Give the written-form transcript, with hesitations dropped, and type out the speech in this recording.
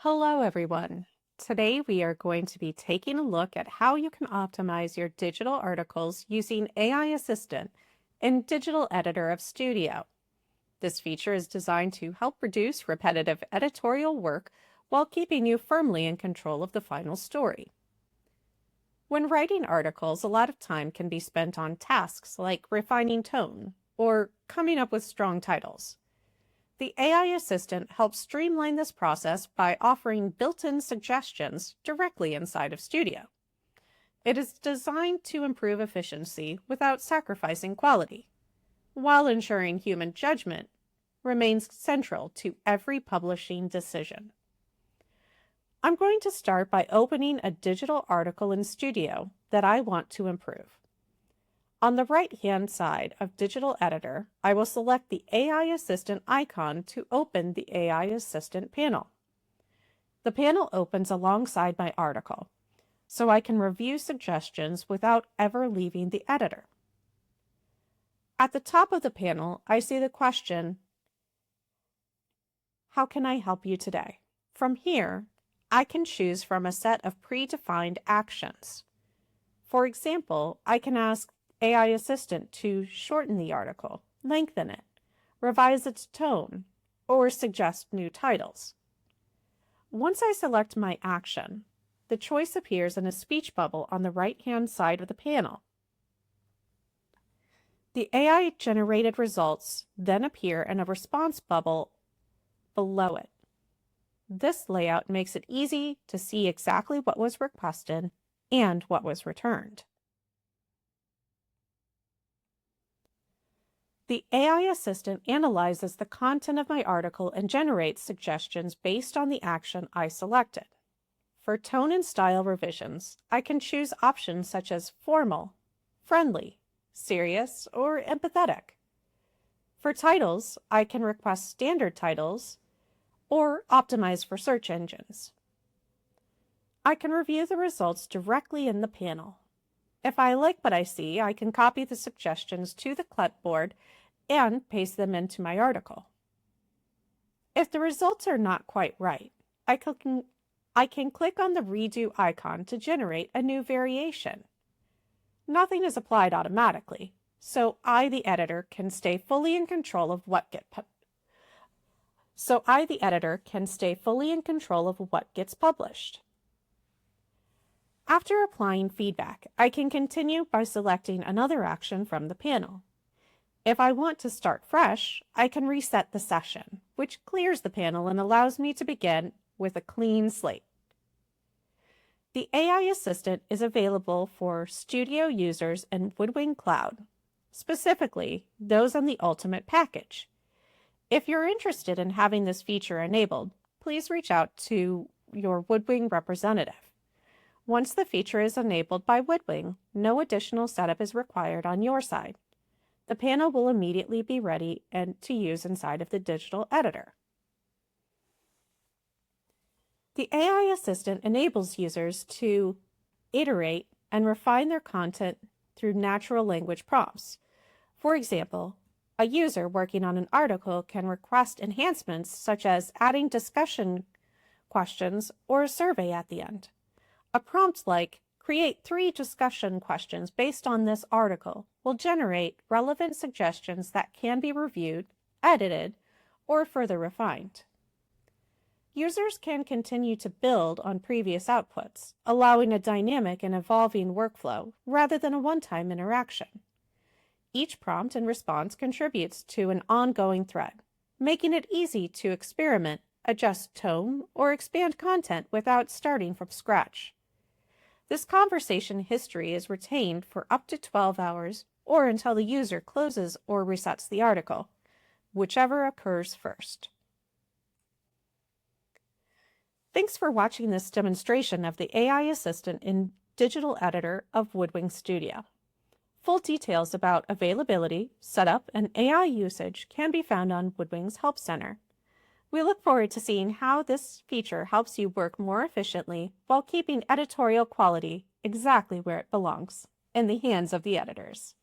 Hello, everyone. Today we are going to be taking a look at how you can optimize your digital articles using AI Assistant in Digital Editor of Studio. This feature is designed to help reduce repetitive editorial work while keeping you firmly in control of the final story. When writing articles, a lot of time can be spent on tasks like refining tone or coming up with strong titles. The AI assistant helps streamline this process by offering built-in suggestions directly inside of Studio. It is designed to improve efficiency without sacrificing quality, while ensuring human judgment remains central to every publishing decision. I'm going to start by opening a digital article in Studio that I want to improve. On the right-hand side of Digital Editor, I will select the AI Assistant icon to open the AI Assistant panel. The panel opens alongside my article, so I can review suggestions without ever leaving the editor. At the top of the panel, I see the question, "How can I help you today?" From here, I can choose from a set of predefined actions. For example, I can ask AI Assistant to shorten the article, lengthen it, revise its tone, or suggest new titles. Once I select my action, the choice appears in a speech bubble on the right-hand side of the panel. The AI-generated results then appear in a response bubble below it. This layout makes it easy to see exactly what was requested and what was returned. The AI assistant analyzes the content of my article and generates suggestions based on the action I selected. For tone and style revisions, I can choose options such as formal, friendly, serious, or empathetic. For titles, I can request standard titles or optimize for search engines. I can review the results directly in the panel. If I like what I see, I can copy the suggestions to the clipboard and paste them into my article. If the results are not quite right, I can click on the redo icon to generate a new variation. Nothing is applied automatically, so I, the editor, can stay fully in control of what gets published. After applying feedback, I can continue by selecting another action from the panel. If I want to start fresh, I can reset the session, which clears the panel and allows me to begin with a clean slate. The AI Assistant is available for Studio users in WoodWing Cloud, specifically those on the Ultimate package. If you're interested in having this feature enabled, please reach out to your WoodWing representative. Once the feature is enabled by WoodWing, no additional setup is required on your side. The panel will immediately be ready to use inside of the digital editor. The AI assistant enables users to iterate and refine their content through natural language prompts. For example, a user working on an article can request enhancements such as adding discussion questions or a survey at the end. A prompt like, "Create 3 discussion questions based on this article," will generate relevant suggestions that can be reviewed, edited, or further refined. Users can continue to build on previous outputs, allowing a dynamic and evolving workflow rather than a one-time interaction. Each prompt and response contributes to an ongoing thread, making it easy to experiment, adjust tone, or expand content without starting from scratch. This conversation history is retained for up to 12 hours or until the user closes or resets the article, whichever occurs first. Thanks for watching this demonstration of the AI Assistant in Digital Editor of WoodWing Studio. Full details about availability, setup, and AI usage can be found on WoodWing's Help Center. We look forward to seeing how this feature helps you work more efficiently while keeping editorial quality exactly where it belongs, in the hands of the editors.